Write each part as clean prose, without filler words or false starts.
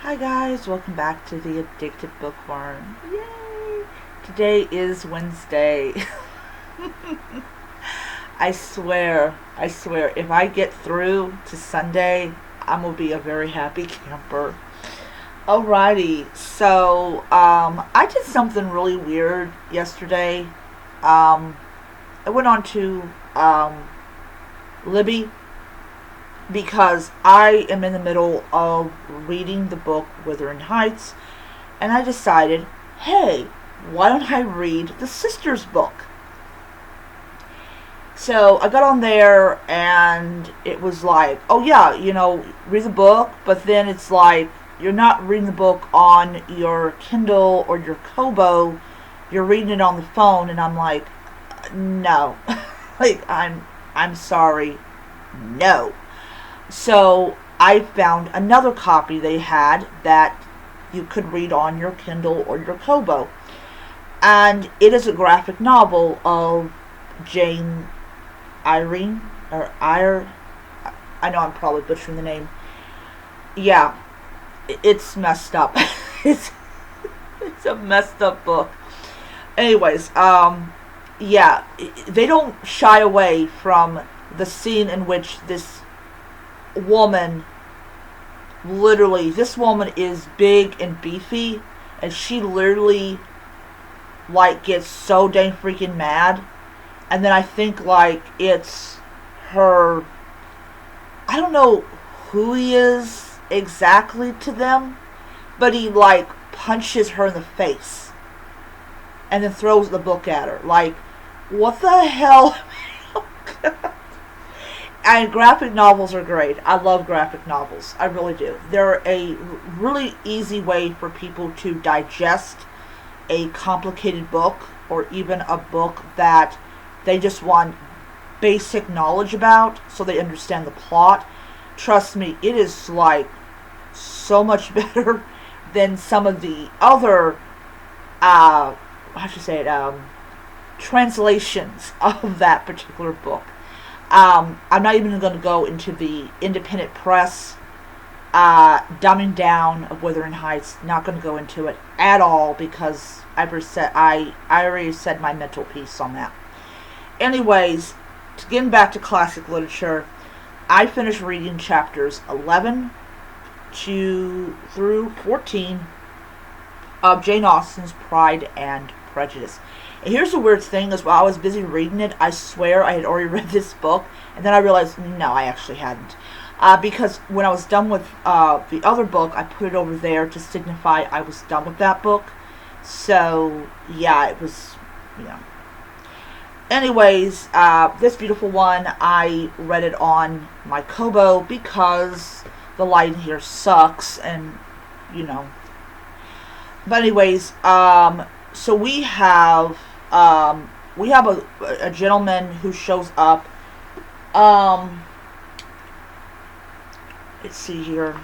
Hi guys, welcome back to the Addicted Bookworm. Yay! Today is Wednesday. I swear, if I get through to Sunday, I'm gonna be a very happy camper. Alrighty, so I did something really weird yesterday. Um, I went on to Libby because I am in the middle of reading the book Wuthering Heights, and I decided, hey, why don't I read the sister's book? So I got on there, and it was like, oh yeah, read the book, but then it's like, you're not reading the book on your Kindle or your Kobo, you're reading it on the phone, and I'm like, no. like, I'm sorry, no. So I found another copy they had that you could read on your Kindle or your Kobo. And it is a graphic novel of Jane Irene, or Ire. I know I'm probably butchering the name. Yeah, it's messed up. it's, it's a messed up book. Anyways, yeah, they don't shy away from the scene in which this woman is big and beefy, and she literally like gets so dang freaking mad. And then I think like it's her, I don't know who he is exactly to them, but he like punches her in the face and then throws the book at her. Like, what the hell? And graphic novels are great. I love graphic novels. I really do. They're a really easy way for people to digest a complicated book, or even a book that they just want basic knowledge about so they understand the plot. Trust me, it is like so much better than some of the other, how should I say it, translations of that particular book. I'm not even going to go into the independent press dumbing down of Wuthering Heights. Not going to go into it at all because I already said my mental piece on that. Anyways, getting back to classic literature, I finished reading chapters 11 through 14 of Jane Austen's Pride and Prejudice. And here's the weird thing: is while I was busy reading it, I swear I had already read this book, and then I realized, no, I actually hadn't. Because when I was done with the other book, I put it over there to signify I was done with that book. So, yeah, it was, Anyways, this beautiful one, I read it on my Kobo because the light here sucks, and, But anyways, so we have a gentleman who shows up. Let's see here.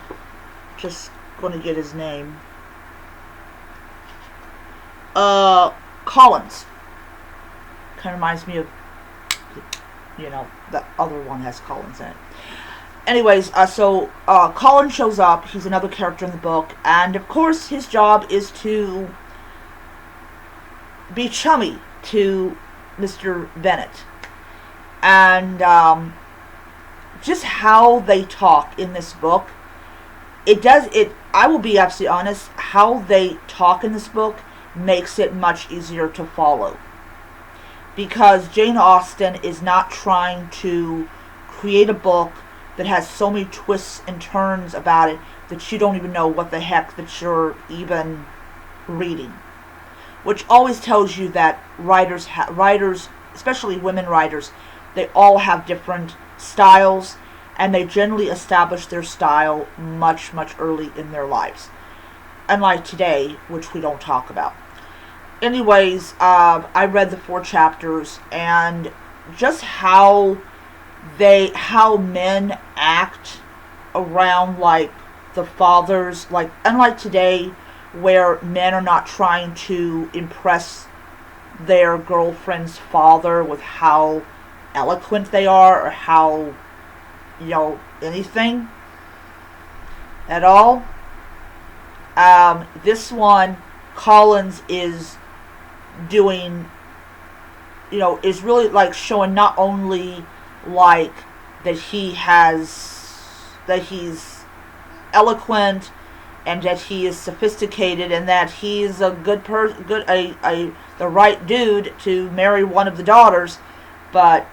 Just going to get his name. Collins. Kind of reminds me of, the other one has Collins in it. Anyways, so Colin shows up. He's another character in the book, and of course his job is to be chummy to Mr. Bennet. And just how they talk in this book, I will be absolutely honest, how they talk in this book makes it much easier to follow. Because Jane Austen is not trying to create a book that has so many twists and turns about it that you don't even know what the heck that you're even reading. Which always tells you that writers, especially women writers, they all have different styles, and they generally establish their style much, much early in their lives. Unlike today, which we don't talk about. Anyways, I read the 4 chapters, and just how men act around, like, the fathers, like, unlike today, where men are not trying to impress their girlfriend's father with how eloquent they are, or how, anything at all. This one, Collins is doing, is really like showing not only like that he's eloquent and that he is sophisticated and that he's a good person, the right dude to marry one of the daughters, but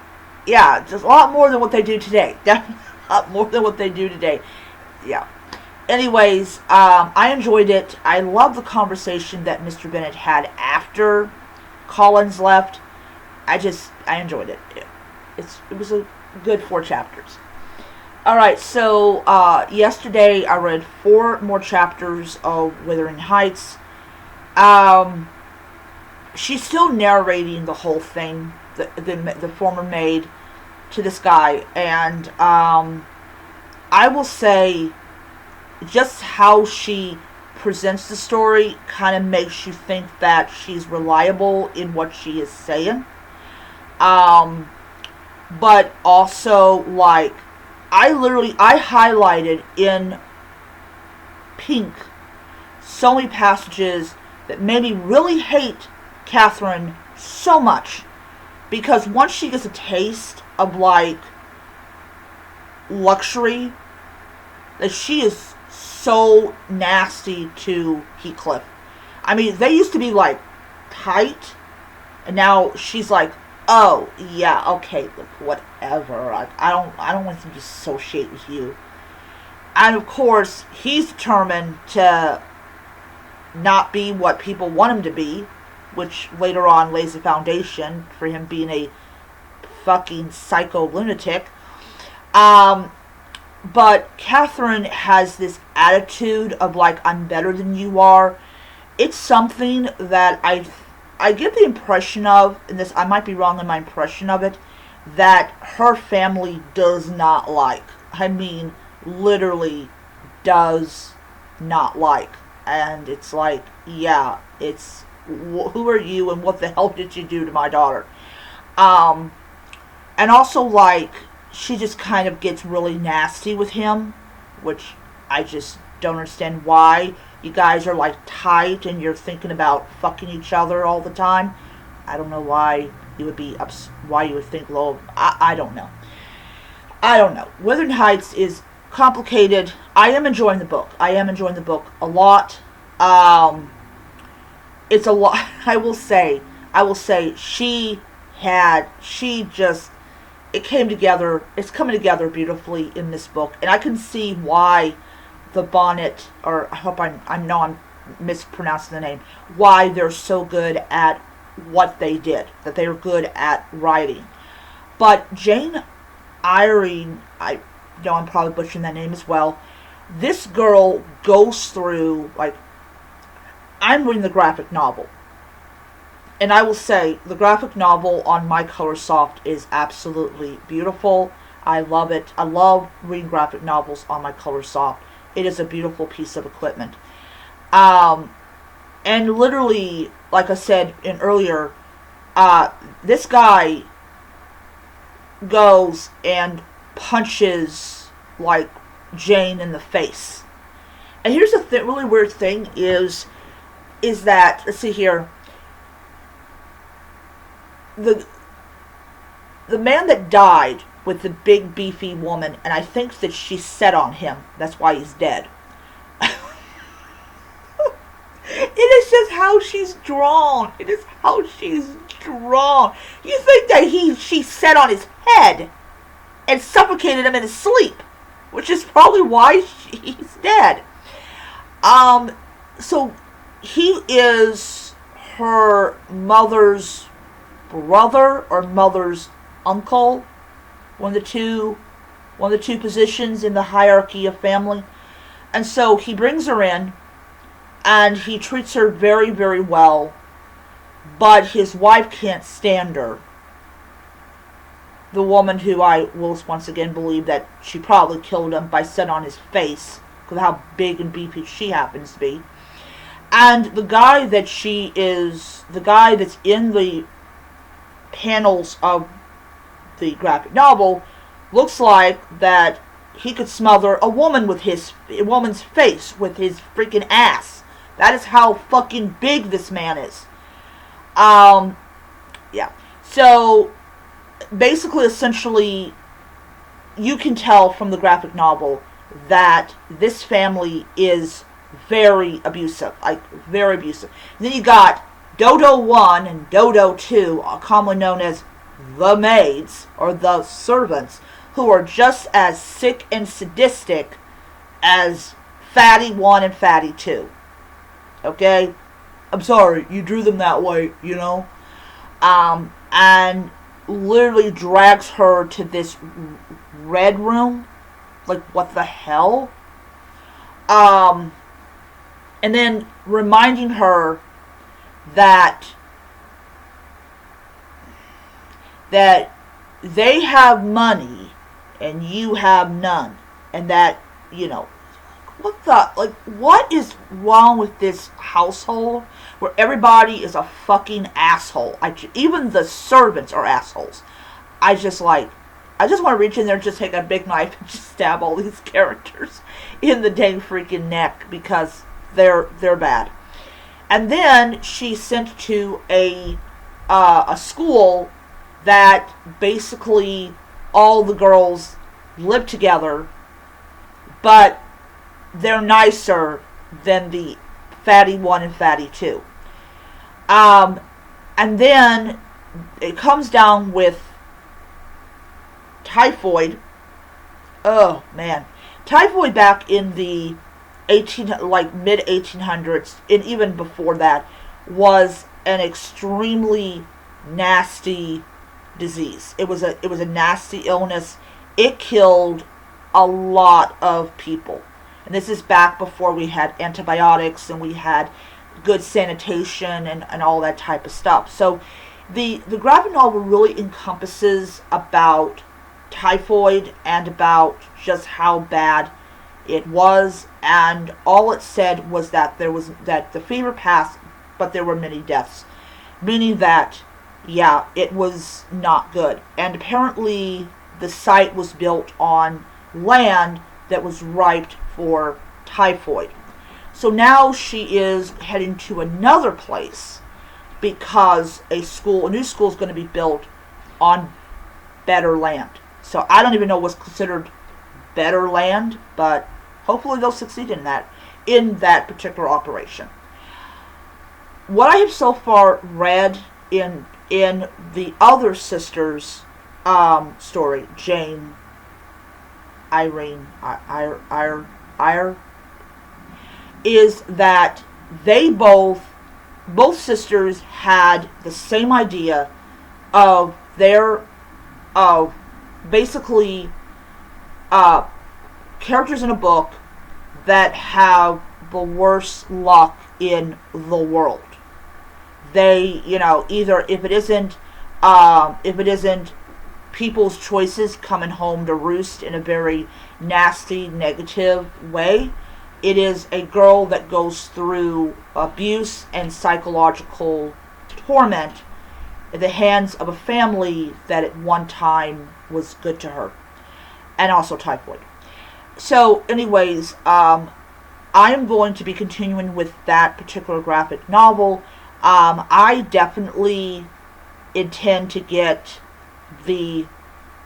yeah, just a lot more than what they do today. Definitely a lot more than what they do today. Yeah. Anyways, I enjoyed it. I love the conversation that Mr. Bennett had after Collins left. I enjoyed it. It was a good 4 chapters. Alright, so yesterday I read 4 more chapters of Wuthering Heights. She's still narrating the whole thing, the former maid, to this guy. And I will say, just how she presents the story kind of makes you think that she's reliable in what she is saying. But also, like, I highlighted in pink so many passages that made me really hate Catherine so much. Because once she gets a taste of, like, luxury, that she is so nasty to Heathcliff. I mean, they used to be, like, tight, and now she's like, oh, yeah, okay, look, whatever. I don't want to associate with you. And, of course, he's determined to not be what people want him to be, which later on lays the foundation for him being a fucking psycho lunatic. But Catherine has this attitude of, like, I'm better than you are. It's something that I get the impression of, and this, I might be wrong in my impression of it, that her family does not like. I mean, literally does not like. And it's like, yeah, it's, who are you and what the hell did you do to my daughter? And also, like, she just kind of gets really nasty with him, which I just don't understand why. You guys are, like, tight and you're thinking about fucking each other all the time. I don't know why you would be why you would think low. I don't know. I don't know. Wuthering Heights is complicated. I am enjoying the book. I am enjoying the book a lot. It's a lot. I will say, it came together, it's coming together beautifully in this book. And I can see why the Bonnet, or I hope I'm mispronouncing the name, why they're so good at what they did, that they are good at writing. But Jane Eyre, I know I'm probably butchering that name as well, this girl goes through, like, I'm reading the graphic novel. And I will say, the graphic novel on My Color Soft is absolutely beautiful. I love it. I love reading graphic novels on My Color Soft. It is a beautiful piece of equipment. And literally, like I said earlier, this guy goes and punches, like, Jane in the face. And here's the really weird thing is that, let's see here, the man that died with the big beefy woman, and I think that she set on him, that's why he's dead. It is just how she's drawn. It is how she's drawn. You think that she sat on his head and suffocated him in his sleep, which is probably why he's dead. So he is her mother's brother or mother's uncle, one of the two positions in the hierarchy of family. And so he brings her in and he treats her very, very well, but his wife can't stand her. The woman who I will once again believe that she probably killed him by setting on his face because of how big and beefy she happens to be. And the guy that's in the panels of the graphic novel looks like that he could smother a woman's face with his freaking ass. That is how fucking big this man is. Yeah. So, basically, essentially, you can tell from the graphic novel that this family is very abusive. Like, very abusive. And then you got Dodo 1 and Dodo 2, commonly known as the maids, or the servants, who are just as sick and sadistic as Fatty 1 and Fatty 2. Okay? I'm sorry, you drew them that way, you know? And literally drags her to this red room. Like, what the hell? And then reminding her that they have money and you have none. And that, you know, what is wrong with this household where everybody is a fucking asshole? Even the servants are assholes. I just want to reach in there and just take a big knife and just stab all these characters in the dang freaking neck because they're bad. And then she's sent to a school that basically all the girls live together, but they're nicer than the Fatty 1 and Fatty 2. And then it comes down with typhoid. Oh, man. Typhoid back in the mid 1800s, and even before that, was an extremely nasty disease. It was a nasty illness. It killed a lot of people. And this is back before we had antibiotics and we had good sanitation and all that type of stuff. So the graphic novel really encompasses about typhoid and about just how bad it was, and all it said was that the fever passed, but there were many deaths, meaning that, yeah, it was not good. And apparently the site was built on land that was ripe for typhoid. So now she is heading to another place because a new school is going to be built on better land. So I don't even know what's considered better land, but hopefully they'll succeed in that particular operation. What I have so far read in the other sisters' story, Jane, Irene, is that they both sisters had the same idea of basically characters in a book that have the worst luck in the world. They, either if it isn't people's choices coming home to roost in a very nasty, negative way, it is a girl that goes through abuse and psychological torment at the hands of a family that at one time was good to her. And also typhoid. So, anyways, I am going to be continuing with that particular graphic novel. I definitely intend to get the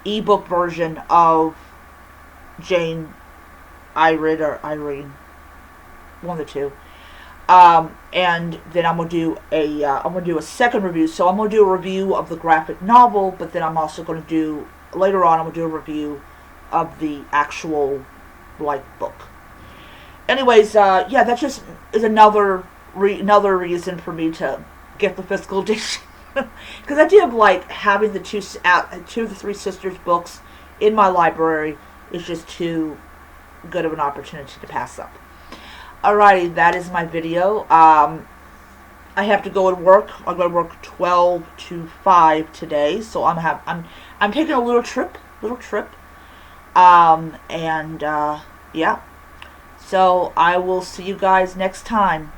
ebook version of Jane, Irene, one of the two. And then I'm gonna do a second review. So I'm gonna do a review of the graphic novel, but then I'm also gonna do later on. I'm gonna do a review of the actual book. Anyways, yeah, that just is another reason for me to get the physical edition. Because I do having the two of the three sisters books in my library is just too good of an opportunity to pass up. Alrighty, that is my video. I have to go and work. I'm going to work 12 to 5 today, so I'm taking a little trip. Yeah. So I will see you guys next time.